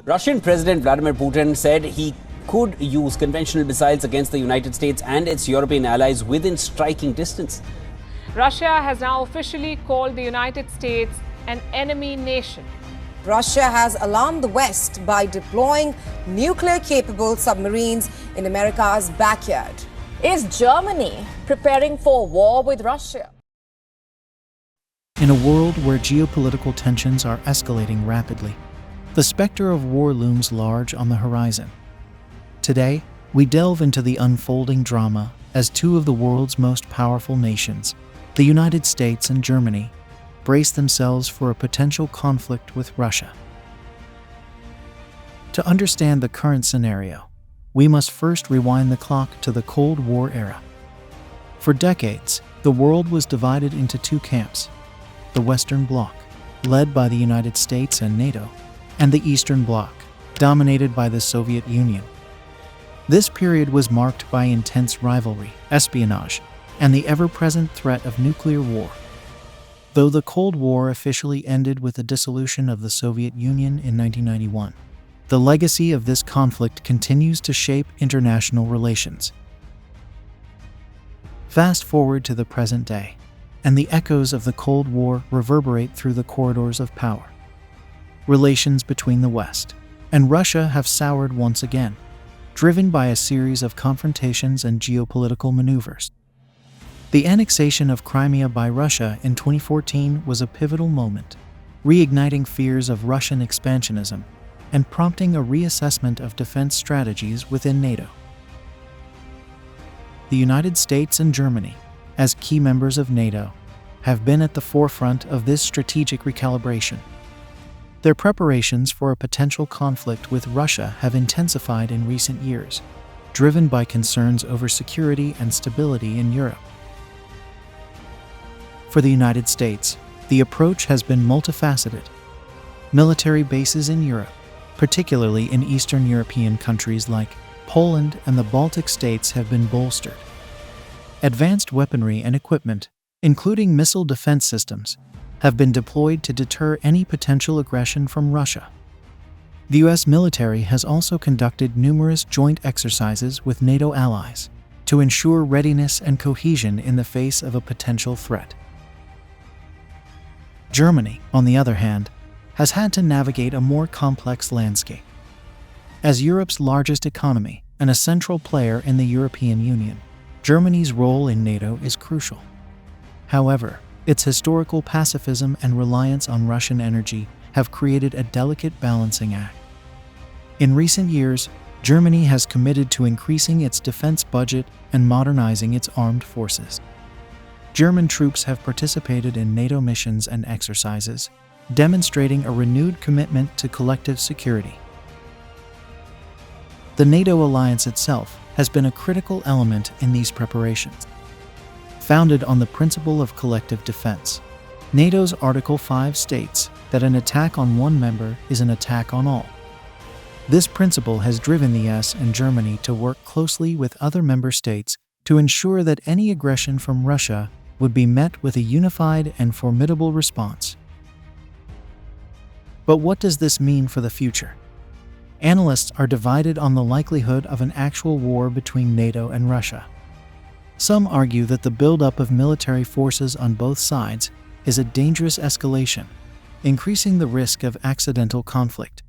Russian President Vladimir Putin said he could use conventional missiles against the United States and its European allies within striking distance. Russia has now officially called the United States an enemy nation. Russia has alarmed the West by deploying nuclear-capable submarines in America's backyard. Is Germany preparing for war with Russia? In a world where geopolitical tensions are escalating rapidly, the specter of war looms large on the horizon. Today, we delve into the unfolding drama as two of the world's most powerful nations, the United States and Germany, brace themselves for a potential conflict with Russia. To understand the current scenario, we must first rewind the clock to the Cold War era. For decades, the world was divided into two camps: the Western Bloc, led by the United States and NATO, and the Eastern Bloc, dominated by the Soviet Union. This period was marked by intense rivalry, espionage, and the ever-present threat of nuclear war. Though the Cold War officially ended with the dissolution of the Soviet Union in 1991, the legacy of this conflict continues to shape international relations. Fast forward to the present day, and the echoes of the Cold War reverberate through the corridors of power. Relations between the West and Russia have soured once again, driven by a series of confrontations and geopolitical maneuvers. The annexation of Crimea by Russia in 2014 was a pivotal moment, reigniting fears of Russian expansionism and prompting a reassessment of defense strategies within NATO. The United States and Germany, as key members of NATO, have been at the forefront of this strategic recalibration. Their preparations for a potential conflict with Russia have intensified in recent years, driven by concerns over security and stability in Europe. For the United States, the approach has been multifaceted. Military bases in Europe, particularly in Eastern European countries like Poland and the Baltic states, have been bolstered. Advanced weaponry and equipment, including missile defense systems, have been deployed to deter any potential aggression from Russia. The U.S. military has also conducted numerous joint exercises with NATO allies to ensure readiness and cohesion in the face of a potential threat. Germany, on the other hand, has had to navigate a more complex landscape. As Europe's largest economy and a central player in the European Union, Germany's role in NATO is crucial. However, its historical pacifism and reliance on Russian energy have created a delicate balancing act. In recent years, Germany has committed to increasing its defense budget and modernizing its armed forces. German troops have participated in NATO missions and exercises, demonstrating a renewed commitment to collective security. The NATO alliance itself has been a critical element in these preparations. Founded on the principle of collective defense, NATO's Article 5 states that an attack on one member is an attack on all. This principle has driven the US and Germany to work closely with other member states to ensure that any aggression from Russia would be met with a unified and formidable response. But what does this mean for the future? Analysts are divided on the likelihood of an actual war between NATO and Russia. Some argue that the buildup of military forces on both sides is a dangerous escalation, increasing the risk of accidental conflict.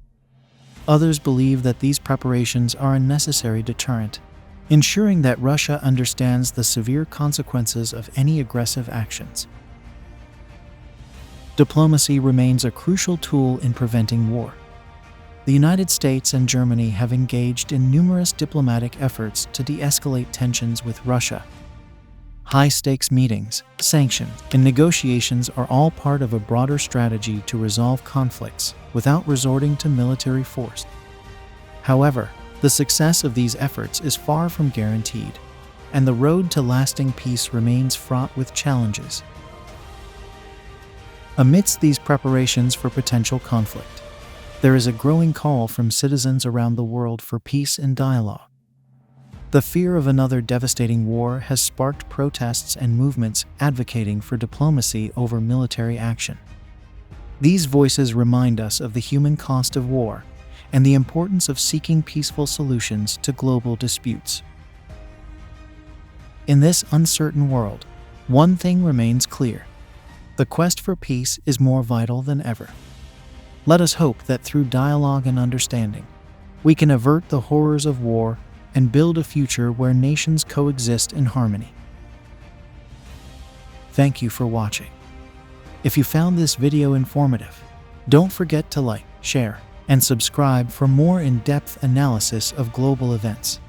Others believe that these preparations are a necessary deterrent, ensuring that Russia understands the severe consequences of any aggressive actions. Diplomacy remains a crucial tool in preventing war. The United States and Germany have engaged in numerous diplomatic efforts to de-escalate tensions with Russia. High-stakes meetings, sanctions, and negotiations are all part of a broader strategy to resolve conflicts without resorting to military force. However, the success of these efforts is far from guaranteed, and the road to lasting peace remains fraught with challenges. Amidst these preparations for potential conflict, there is a growing call from citizens around the world for peace and dialogue. The fear of another devastating war has sparked protests and movements advocating for diplomacy over military action. These voices remind us of the human cost of war and the importance of seeking peaceful solutions to global disputes. In this uncertain world, one thing remains clear: the quest for peace is more vital than ever. Let us hope that through dialogue and understanding, we can avert the horrors of war and build a future where nations coexist in harmony. Thank you for watching. If you found this video informative, don't forget to like, share, and subscribe for more in-depth analysis of global events.